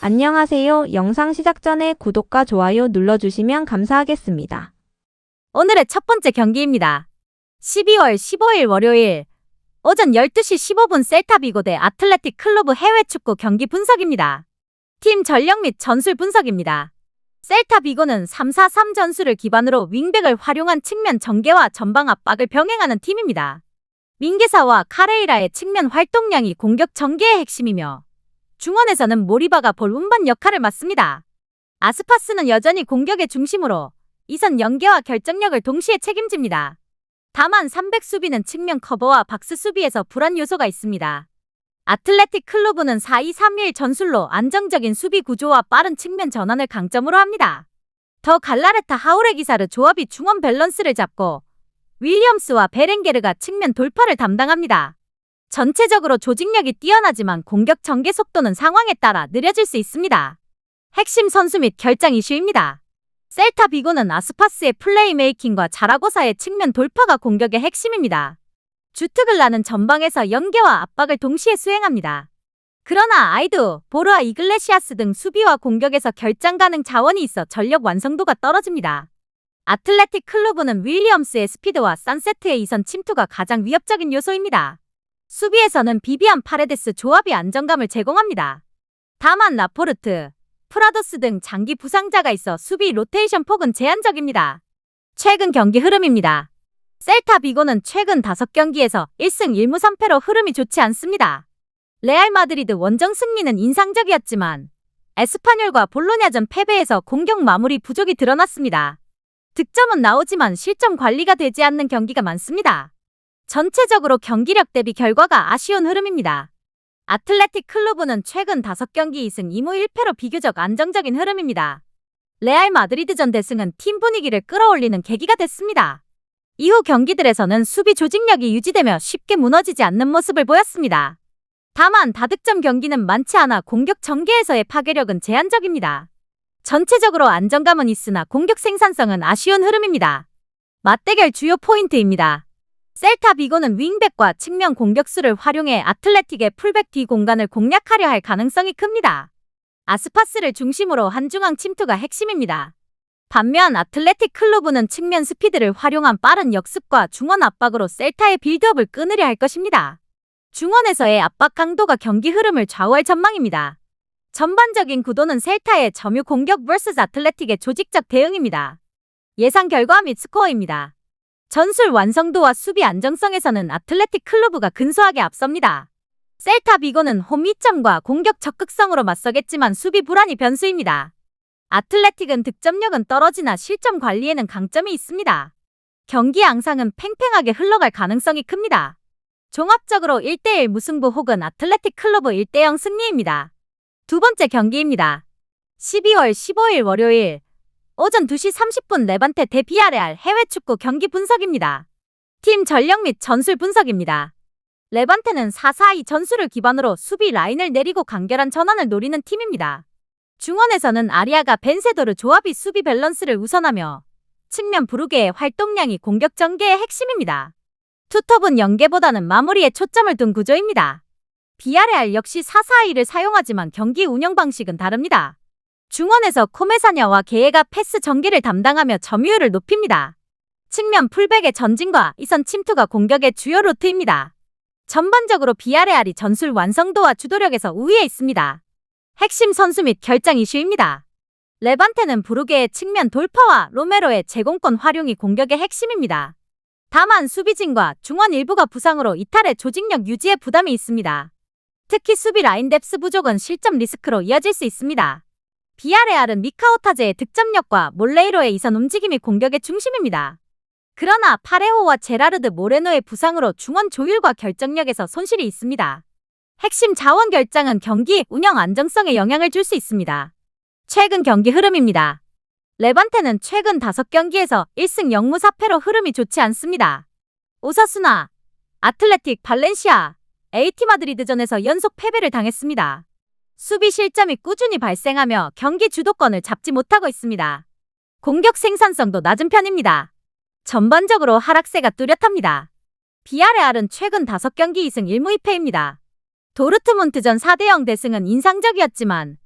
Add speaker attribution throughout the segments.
Speaker 1: 안녕하세요. 영상 시작 전에 구독과 좋아요 눌러주시면 감사하겠습니다.
Speaker 2: 오늘의 첫 번째 경기입니다. 12월 15일 월요일 오전 12시 15분 셀타비고 대 아틀레틱 클로브 해외 축구 경기 분석입니다. 팀 전력 및 전술 분석입니다. 셀타비고는 3-4-3 전술을 기반으로 윙백을 활용한 측면 전개와 전방 압박을 병행하는 팀입니다. 밍게사와 카레이라의 측면 활동량이 공격 전개의 핵심이며 중원에서는 모리바가 볼 운반 역할을 맡습니다. 아스파스는 여전히 공격의 중심으로 이선 연계와 결정력을 동시에 책임집니다. 다만 300 수비는 측면 커버와 박스 수비에서 불안 요소가 있습니다. 아틀레틱 클로브는 4-2-3-1 전술로 안정적인 수비 구조와 빠른 측면 전환을 강점으로 합니다. 더 갈라레타 하우레기사르 조합이 중원 밸런스를 잡고 윌리엄스와 베렌게르가 측면 돌파를 담당합니다. 전체적으로 조직력이 뛰어나지만 공격 전개 속도는 상황에 따라 느려질 수 있습니다. 핵심 선수 및 결장 이슈입니다. 셀타 비고는 아스파스의 플레이메이킹과 자라고사의 측면 돌파가 공격의 핵심입니다. 주트글라는 전방에서 연계와 압박을 동시에 수행합니다. 그러나 아이두, 보르아 이글레시아스 등 수비와 공격에서 결장 가능 자원이 있어 전력 완성도가 떨어집니다. 아틀레틱 클로브는 윌리엄스의 스피드와 산세트의 이선 침투가 가장 위협적인 요소입니다. 수비에서는 비비안 파레데스 조합이 안정감을 제공합니다. 다만 라포르트, 프라도스 등 장기 부상자가 있어 수비 로테이션 폭은 제한적입니다. 최근 경기 흐름입니다. 셀타 비고는 최근 5경기에서 1승 1무 3패로 흐름이 좋지 않습니다. 레알 마드리드 원정 승리는 인상적이었지만 에스파뇰과 볼로냐전 패배에서 공격 마무리 부족이 드러났습니다. 득점은 나오지만 실점 관리가 되지 않는 경기가 많습니다. 전체적으로 경기력 대비 결과가 아쉬운 흐름입니다. 아틀레틱 클로브는 최근 5경기 2승 2무 1패로 비교적 안정적인 흐름입니다. 레알 마드리드전 대승은 팀 분위기를 끌어올리는 계기가 됐습니다. 이후 경기들에서는 수비 조직력이 유지되며 쉽게 무너지지 않는 모습을 보였습니다. 다만 다득점 경기는 많지 않아 공격 전개에서의 파괴력은 제한적입니다. 전체적으로 안정감은 있으나 공격 생산성은 아쉬운 흐름입니다. 맞대결 주요 포인트입니다. 셀타 비고는 윙백과 측면 공격수를 활용해 아틀레틱의 풀백 뒤 공간을 공략하려 할 가능성이 큽니다. 아스파스를 중심으로 한중앙 침투가 핵심입니다. 반면 아틀레틱 클로브는 측면 스피드를 활용한 빠른 역습과 중원 압박으로 셀타의 빌드업을 끊으려 할 것입니다. 중원에서의 압박 강도가 경기 흐름을 좌우할 전망입니다. 전반적인 구도는 셀타의 점유 공격 vs 아틀레틱의 조직적 대응입니다. 예상 결과 및 스코어입니다. 전술 완성도와 수비 안정성에서는 아틀레틱 클로브가 근소하게 앞섭니다. 셀타 비고는 홈 이점과 공격 적극성으로 맞서겠지만 수비 불안이 변수입니다. 아틀레틱은 득점력은 떨어지나 실점 관리에는 강점이 있습니다. 경기 양상은 팽팽하게 흘러갈 가능성이 큽니다. 종합적으로 1대1 무승부 혹은 아틀레틱 클로브 1대0 승리입니다. 두 번째 경기입니다. 12월 15일 월요일 오전 2시 30분 레반테 대 비아레알 해외 축구 경기 분석입니다. 팀 전력 및 전술 분석입니다. 레반테는 4-4-2 전술을 기반으로 수비 라인을 내리고 간결한 전환을 노리는 팀입니다. 중원에서는 아리아가 벤세도르 조합이 수비 밸런스를 우선하며 측면 브루게의 활동량이 공격 전개의 핵심입니다. 투톱은 연계보다는 마무리에 초점을 둔 구조입니다. 비아레알 역시 4-4-2를 사용하지만 경기 운영 방식은 다릅니다. 중원에서 코메사냐와 게에가 패스 전개를 담당하며 점유율을 높입니다. 측면 풀백의 전진과 이선 침투가 공격의 주요 루트입니다. 전반적으로 비아레알이 전술 완성도와 주도력에서 우위에 있습니다. 핵심 선수 및 결장 이슈입니다. 레반테는 브루게의 측면 돌파와 로메로의 제공권 활용이 공격의 핵심입니다. 다만 수비진과 중원 일부가 부상으로 이탈의 조직력 유지에 부담이 있습니다. 특히 수비 라인 뎁스 부족은 실점 리스크로 이어질 수 있습니다. 비아레알은 미카오타제의 득점력과 몰레이로의 이선 움직임이 공격의 중심입니다. 그러나 파레호와 제라르드 모레노의 부상으로 중원 조율과 결정력에서 손실이 있습니다. 핵심 자원 결장은 경기 운영 안정성에 영향을 줄 수 있습니다. 최근 경기 흐름입니다. 레반테는 최근 5경기에서 1승 0무 4패로 흐름이 좋지 않습니다. 오사수나, 아틀레틱 발렌시아, AT 마드리드전에서 연속 패배를 당했습니다. 수비 실점이 꾸준히 발생하며 경기 주도권을 잡지 못하고 있습니다. 공격 생산성도 낮은 편입니다. 전반적으로 하락세가 뚜렷합니다. 비아레알은 최근 5경기 2승 1무 2패입니다. 도르트문트전 4-0 대승은 인상적이었지만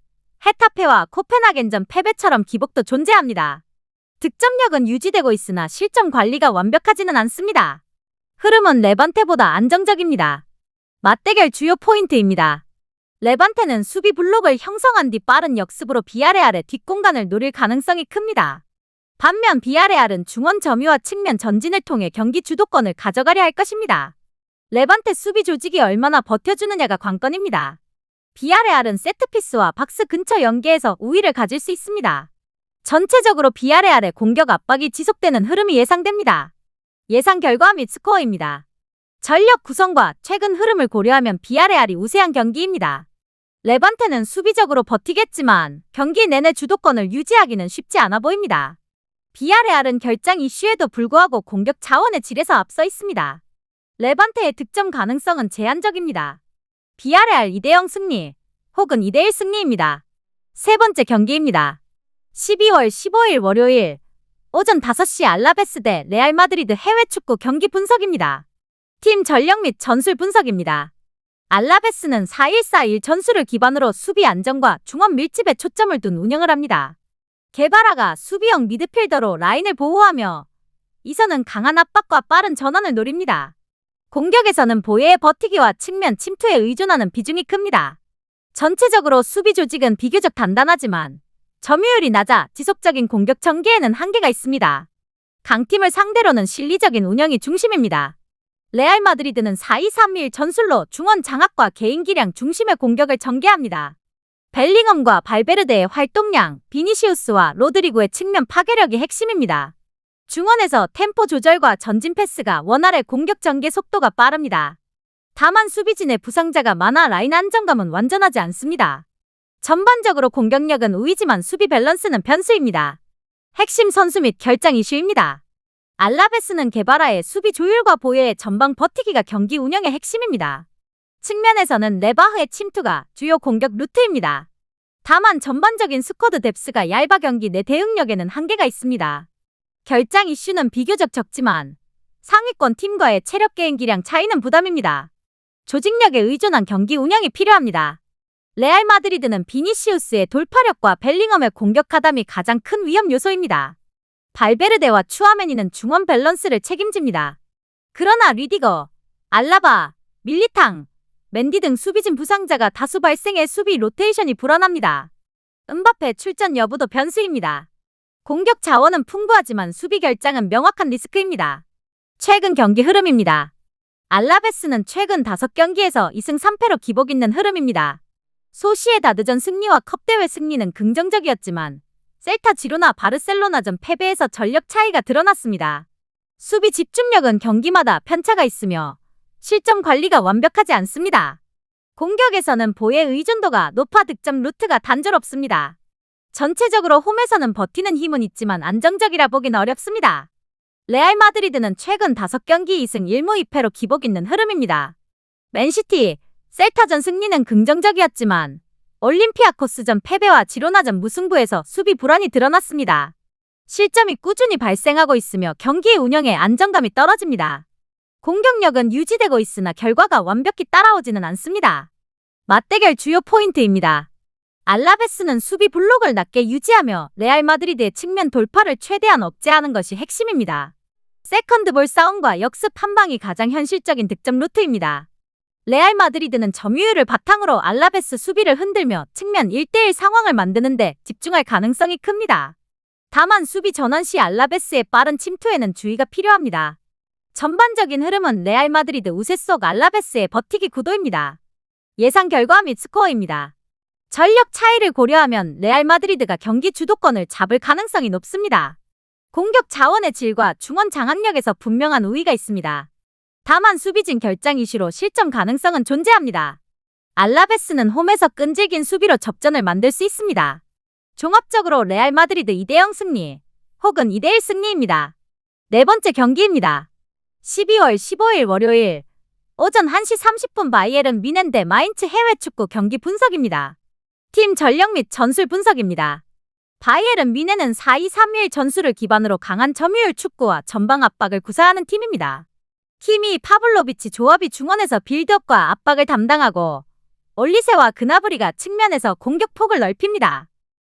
Speaker 2: 헤타페와 코펜하겐전 패배처럼 기복도 존재합니다. 득점력은 유지되고 있으나 실점 관리가 완벽하지는 않습니다. 흐름은 레반테보다 안정적입니다. 맞대결 주요 포인트입니다. 레반테는 수비 블록을 형성한 뒤 빠른 역습으로 비아레알의 뒷공간을 노릴 가능성이 큽니다. 반면 비아레알은 중원 점유와 측면 전진을 통해 경기 주도권을 가져가려 할 것입니다. 레반테 수비 조직이 얼마나 버텨주느냐가 관건입니다. 비아레알은 세트피스와 박스 근처 연계에서 우위를 가질 수 있습니다. 전체적으로 비아레알의 공격 압박이 지속되는 흐름이 예상됩니다. 예상 결과 및 스코어입니다. 전력 구성과 최근 흐름을 고려하면 비아레알이 우세한 경기입니다. 레반테는 수비적으로 버티겠지만 경기 내내 주도권을 유지하기는 쉽지 않아 보입니다. 비아레알은 결장 이슈에도 불구하고 공격 자원의 질에서 앞서 있습니다. 레반테의 득점 가능성은 제한적입니다. 비아레알 2대0 승리 혹은 2대1 승리입니다. 세 번째 경기입니다. 12월 15일 월요일 오전 5시 알라베스 대 레알 마드리드 해외 축구 경기 분석입니다. 팀 전력 및 전술 분석입니다. 알라베스는 4-1-4-1 전술을 기반으로 수비 안정과 중원 밀집에 초점을 둔 운영을 합니다. 게바라가 수비형 미드필더로 라인을 보호하며 이선은 강한 압박과 빠른 전환을 노립니다. 공격에서는 보예의 버티기와 측면 침투에 의존하는 비중이 큽니다. 전체적으로 수비 조직은 비교적 단단하지만 점유율이 낮아 지속적인 공격 전개에는 한계가 있습니다. 강팀을 상대로는 실리적인 운영이 중심입니다. 레알 마드리드는 4-2-3-1 전술로 중원 장악과 개인 기량 중심의 공격을 전개합니다. 벨링엄과 발베르데의 활동량, 비니시우스와 로드리고의 측면 파괴력이 핵심입니다. 중원에서 템포 조절과 전진 패스가 원활해 공격 전개 속도가 빠릅니다. 다만 수비진의 부상자가 많아 라인 안정감은 완전하지 않습니다. 전반적으로 공격력은 우위지만 수비 밸런스는 변수입니다. 핵심 선수 및 결장 이슈입니다. 알라베스는 게바라의 수비 조율과 보예의 전방 버티기가 경기 운영의 핵심입니다. 측면에서는 네바흐의 침투가 주요 공격 루트입니다. 다만 전반적인 스쿼드 뎁스가 얇아 경기 내 대응력에는 한계가 있습니다. 결장 이슈는 비교적 적지만 상위권 팀과의 체력 개인 기량 차이는 부담입니다. 조직력에 의존한 경기 운영이 필요합니다. 레알 마드리드는 비니시우스의 돌파력과 벨링엄의 공격 가담이 가장 큰 위험 요소입니다. 발베르데와 추아메니는 중원 밸런스를 책임집니다. 그러나 리디거, 알라바, 밀리탕, 맨디 등 수비진 부상자가 다수 발생해 수비 로테이션이 불안합니다. 음바페 출전 여부도 변수입니다. 공격 자원은 풍부하지만 수비 결장은 명확한 리스크입니다. 최근 경기 흐름입니다. 알라베스는 최근 5경기에서 2승 3패로 기복 있는 흐름입니다. 소시에다드전 승리와 컵대회 승리는 긍정적이었지만 셀타 지로나 바르셀로나전 패배에서 전력 차이가 드러났습니다. 수비 집중력은 경기마다 편차가 있으며 실점 관리가 완벽하지 않습니다. 공격에서는 보예 의존도가 높아 득점 루트가 단조롭습니다. 전체적으로 홈에서는 버티는 힘은 있지만 안정적이라 보긴 어렵습니다. 레알 마드리드는 최근 5경기 2승 1무 2패로 기복 있는 흐름입니다. 맨시티, 셀타전 승리는 긍정적이었지만 올림피아코스전 패배와 지로나전 무승부에서 수비 불안이 드러났습니다. 실점이 꾸준히 발생하고 있으며 경기 운영에 안정감이 떨어집니다. 공격력은 유지되고 있으나 결과가 완벽히 따라오지는 않습니다. 맞대결 주요 포인트입니다. 알라베스는 수비 블록을 낮게 유지하며 레알 마드리드의 측면 돌파를 최대한 억제하는 것이 핵심입니다. 세컨드볼 싸움과 역습 한 방이 가장 현실적인 득점 루트입니다. 레알 마드리드는 점유율을 바탕으로 알라베스 수비를 흔들며 측면 1대1 상황을 만드는데 집중할 가능성이 큽니다. 다만 수비 전환 시 알라베스의 빠른 침투에는 주의가 필요합니다. 전반적인 흐름은 레알 마드리드 우세 속 알라베스의 버티기 구도입니다. 예상 결과 및 스코어입니다. 전력 차이를 고려하면 레알 마드리드가 경기 주도권을 잡을 가능성이 높습니다. 공격 자원의 질과 중원 장악력에서 분명한 우위가 있습니다. 다만 수비진 결장 이슈로 실점 가능성은 존재합니다. 알라베스는 홈에서 끈질긴 수비로 접전을 만들 수 있습니다. 종합적으로 레알 마드리드 2대0 승리 혹은 2대1 승리입니다. 네 번째 경기입니다. 12월 15일 월요일 오전 1시 30분 바이에른 뮌헨 대 마인츠 해외 축구 경기 분석입니다. 팀 전력 및 전술 분석입니다. 바이에른 뮌헨은 4-2-3-1 전술을 기반으로 강한 점유율 축구와 전방 압박을 구사하는 팀입니다. 키미, 파블로비치 조합이 중원에서 빌드업과 압박을 담당하고 올리세와 그나브리가 측면에서 공격폭을 넓힙니다.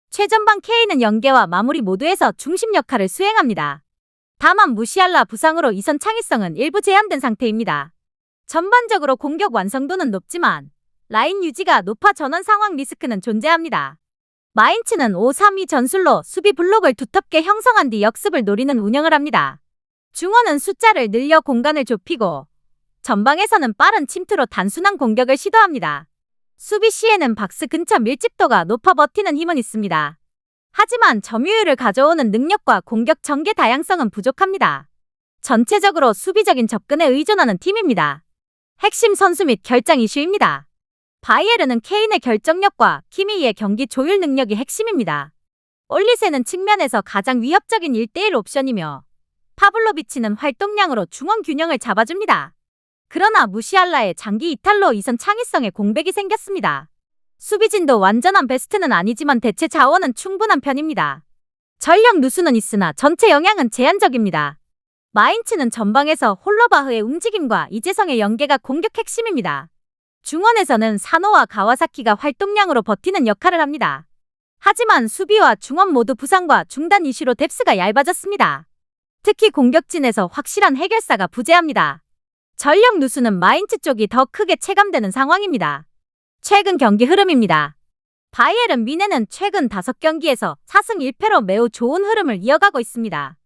Speaker 2: 최전방 K는 연계와 마무리 모두에서 중심 역할을 수행합니다. 다만 무시할라 부상으로 이선 창의성은 일부 제한된 상태입니다. 전반적으로 공격 완성도는 높지만 라인 유지가 높아 전원 상황 리스크는 존재합니다. 마인츠는 5-3-2 전술로 수비 블록을 두텁게 형성한 뒤 역습을 노리는 운영을 합니다. 중원은 숫자를 늘려 공간을 좁히고 전방에서는 빠른 침투로 단순한 공격을 시도합니다. 수비 시에는 박스 근처 밀집도가 높아 버티는 힘은 있습니다. 하지만 점유율을 가져오는 능력과 공격 전개 다양성은 부족합니다. 전체적으로 수비적인 접근에 의존하는 팀입니다. 핵심 선수 및 결정 이슈입니다. 바이에른은 케인의 결정력과 키미히의 경기 조율 능력이 핵심입니다. 올리세는 측면에서 가장 위협적인 1대1 옵션이며 파블로비치는 활동량으로 중원 균형을 잡아줍니다. 그러나 무시할라의 장기 이탈로 이선 창의성에 공백이 생겼습니다. 수비진도 완전한 베스트는 아니지만 대체 자원은 충분한 편입니다. 전력 누수는 있으나 전체 영향은 제한적입니다. 마인츠는 전방에서 홀로바흐의 움직임과 이재성의 연계가 공격 핵심입니다. 중원에서는 사노와 가와사키가 활동량으로 버티는 역할을 합니다. 하지만 수비와 중원 모두 부상과 중단 이슈로 뎁스가 얇아졌습니다. 특히 공격진에서 확실한 해결사가 부재합니다. 전력 누수는 마인츠 쪽이 더 크게 체감되는 상황입니다. 최근 경기 흐름입니다. 바이에른 미네는 최근 5경기에서 4승 1패로 매우 좋은 흐름을 이어가고 있습니다.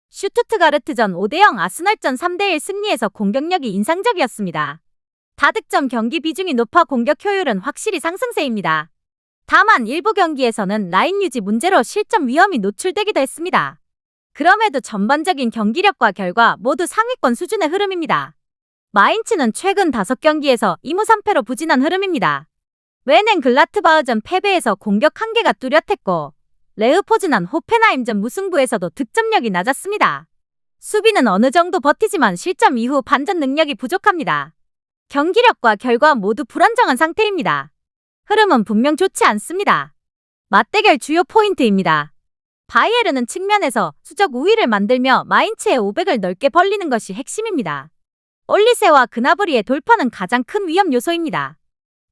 Speaker 2: 슈투트가르트전 5대0 아스널전 3대1 승리에서 공격력이 인상적이었습니다. 다득점 경기 비중이 높아 공격 효율은 확실히 상승세입니다. 다만 일부 경기에서는 라인 유지 문제로 실점 위험이 노출되기도 했습니다. 그럼에도 전반적인 경기력과 결과 모두 상위권 수준의 흐름입니다. 마인츠는 최근 5경기에서 2무 3패로 부진한 흐름입니다. 웨넨 글라트바흐전 패배에서 공격 한계가 뚜렷했고 레흐포즈난 호펜하임전 무승부에서도 득점력이 낮았습니다. 수비는 어느 정도 버티지만 실점 이후 반전 능력이 부족합니다. 경기력과 결과 모두 불안정한 상태입니다. 흐름은 분명 좋지 않습니다. 맞대결 주요 포인트입니다. 바이에른은 측면에서 수적 우위를 만들며 마인츠의 500을 넓게 벌리는 것이 핵심입니다. 올리세와 그나브리의 돌파는 가장 큰 위험 요소입니다.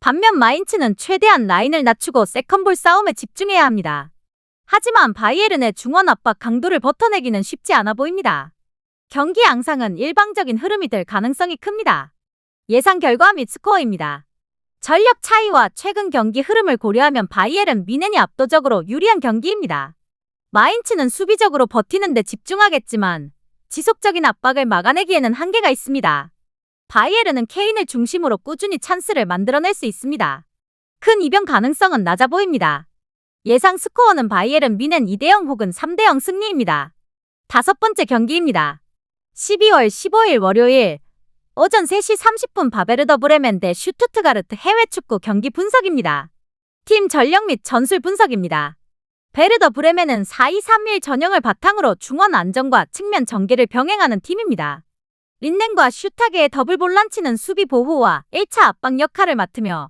Speaker 2: 반면 마인츠는 최대한 라인을 낮추고 세컨볼 싸움에 집중해야 합니다. 하지만 바이에른의 중원 압박 강도를 버텨내기는 쉽지 않아 보입니다. 경기 양상은 일방적인 흐름이 될 가능성이 큽니다. 예상 결과 및 스코어입니다. 전력 차이와 최근 경기 흐름을 고려하면 바이에른 미넨이 압도적으로 유리한 경기입니다. 마인츠는 수비적으로 버티는 데 집중하겠지만 지속적인 압박을 막아내기에는 한계가 있습니다. 바이에른은 케인을 중심으로 꾸준히 찬스를 만들어낼 수 있습니다. 큰 이변 가능성은 낮아 보입니다. 예상 스코어는 바이에른 미넨 2대0 혹은 3대0 승리입니다. 5번째 경기입니다. 12월 15일 월요일 오전 3시 30분 바베르더 브레멘 대 슈투트가르트 해외 축구 경기 분석입니다. 팀 전력 및 전술 분석입니다. 베르더 브레멘은 4-2-3-1 전형을 바탕으로 중원 안정과 측면 전개를 병행하는 팀입니다. 린넨과 슈타게의 더블 볼란치는 수비 보호와 1차 압박 역할을 맡으며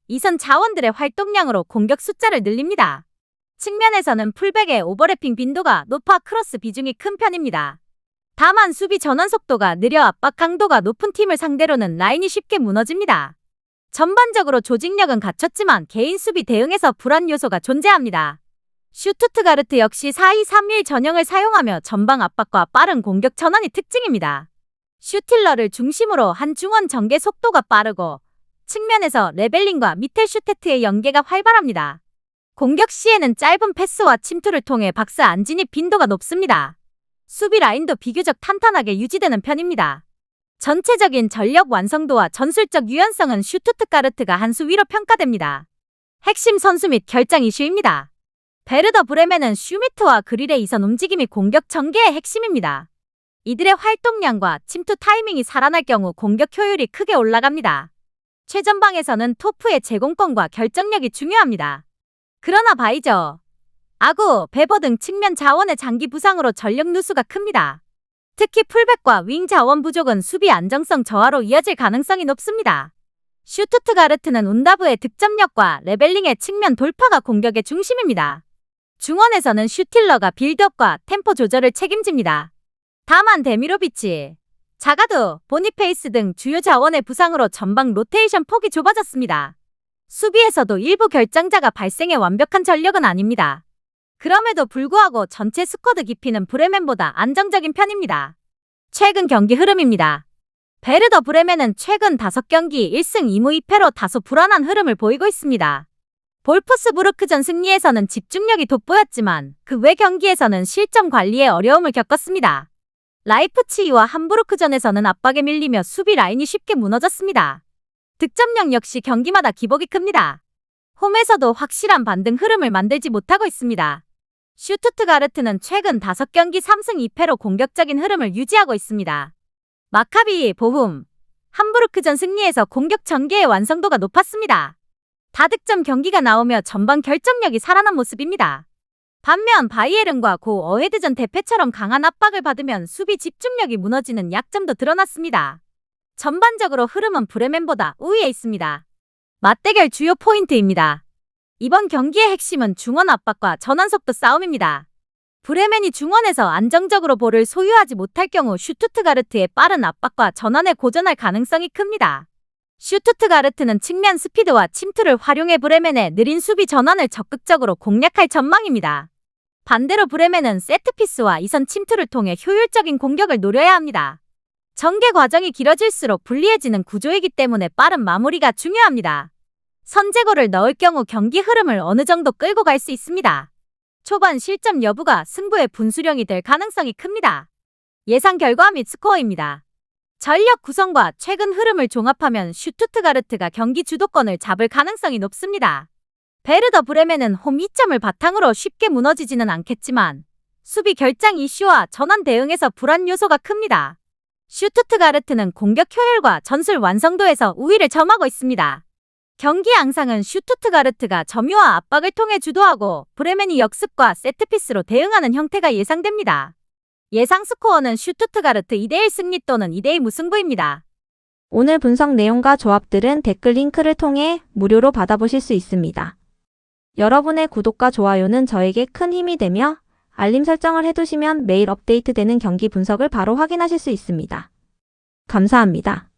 Speaker 2: 이선 자원들의 활동량으로 공격 숫자를 늘립니다. 측면에서는 풀백의 오버래핑 빈도가 높아 크로스 비중이 큰 편입니다. 다만 수비 전환 속도가 느려 압박 강도가 높은 팀을 상대로는 라인이 쉽게 무너집니다. 전반적으로 조직력은 갖췄지만 개인 수비 대응에서 불안 요소가 존재합니다. 슈투트가르트 역시 4-2-3-1 전형을 사용하며 전방 압박과 빠른 공격 전환이 특징입니다. 슈틸러를 중심으로 한 중원 전개 속도가 빠르고 측면에서 레벨링과 미텔 슈테트의 연계가 활발합니다. 공격 시에는 짧은 패스와 침투를 통해 박스 안진입 빈도가 높습니다. 수비 라인도 비교적 탄탄하게 유지되는 편입니다. 전체적인 전력 완성도와 전술적 유연성은 슈투트가르트가 한 수 위로 평가됩니다. 핵심 선수 및 결정 이슈입니다. 베르더 브레멘은 슈미트와 그릴의 이선 움직임이 공격 전개의 핵심입니다. 이들의 활동량과 침투 타이밍이 살아날 경우 공격 효율이 크게 올라갑니다. 최전방에서는 토프의 제공권과 결정력이 중요합니다. 그러나 바이저, 아구, 베버 등 측면 자원의 장기 부상으로 전력 누수가 큽니다. 특히 풀백과 윙 자원 부족은 수비 안정성 저하로 이어질 가능성이 높습니다. 슈투트가르트는 운다브의 득점력과 레벨링의 측면 돌파가 공격의 중심입니다. 중원에서는 슈틸러가 빌드업과 템포 조절을 책임집니다. 다만 데미로비치, 자가두, 보니페이스 등 주요 자원의 부상으로 전방 로테이션 폭이 좁아졌습니다. 수비에서도 일부 결장자가 발생해 완벽한 전력은 아닙니다. 그럼에도 불구하고 전체 스쿼드 깊이는 브레멘보다 안정적인 편입니다. 최근 경기 흐름입니다. 베르더 브레멘은 최근 5경기 1승 2무 2패로 다소 불안한 흐름을 보이고 있습니다. 볼프스부르크전 승리에서는 집중력이 돋보였지만 그 외 경기에서는 실점 관리에 어려움을 겪었습니다. 라이프치히와 함부르크전에서는 압박에 밀리며 수비 라인이 쉽게 무너졌습니다. 득점력 역시 경기마다 기복이 큽니다. 홈에서도 확실한 반등 흐름을 만들지 못하고 있습니다. 슈투트가르트는 최근 5경기 3승 2패로 공격적인 흐름을 유지하고 있습니다. 마카비 보훔, 함부르크전 승리에서 공격 전개의 완성도가 높았습니다. 다득점 경기가 나오며 전반 결정력이 살아난 모습입니다. 반면 바이에른과 고 어헤드전 대패처럼 강한 압박을 받으면 수비 집중력이 무너지는 약점도 드러났습니다. 전반적으로 흐름은 브레멘보다 우위에 있습니다. 맞대결 주요 포인트입니다. 이번 경기의 핵심은 중원 압박과 전환 속도 싸움입니다. 브레멘이 중원에서 안정적으로 볼을 소유하지 못할 경우 슈투트가르트의 빠른 압박과 전환에 고전할 가능성이 큽니다. 슈투트가르트는 측면 스피드와 침투를 활용해 브레멘의 느린 수비 전환을 적극적으로 공략할 전망입니다. 반대로 브레멘은 세트피스와 이선 침투를 통해 효율적인 공격을 노려야 합니다. 전개 과정이 길어질수록 불리해지는 구조이기 때문에 빠른 마무리가 중요합니다. 선제골을 넣을 경우 경기 흐름을 어느 정도 끌고 갈 수 있습니다. 초반 실점 여부가 승부의 분수령이 될 가능성이 큽니다. 예상 결과 및 스코어입니다. 전력 구성과 최근 흐름을 종합하면 슈투트가르트가 경기 주도권을 잡을 가능성이 높습니다. 베르더 브레멘은 홈 이점을 바탕으로 쉽게 무너지지는 않겠지만 수비 결장 이슈와 전환 대응에서 불안 요소가 큽니다. 슈투트가르트는 공격 효율과 전술 완성도에서 우위를 점하고 있습니다. 경기 양상은 슈투트가르트가 점유와 압박을 통해 주도하고 브레멘이 역습과 세트피스로 대응하는 형태가 예상됩니다. 예상 스코어는 슈투트가르트 2대1 승리 또는 2대2 무승부입니다.
Speaker 1: 오늘 분석 내용과 조합들은 댓글 링크를 통해 무료로 받아보실 수 있습니다. 여러분의 구독과 좋아요는 저에게 큰 힘이 되며 알림 설정을 해두시면 매일 업데이트되는 경기 분석을 바로 확인하실 수 있습니다. 감사합니다.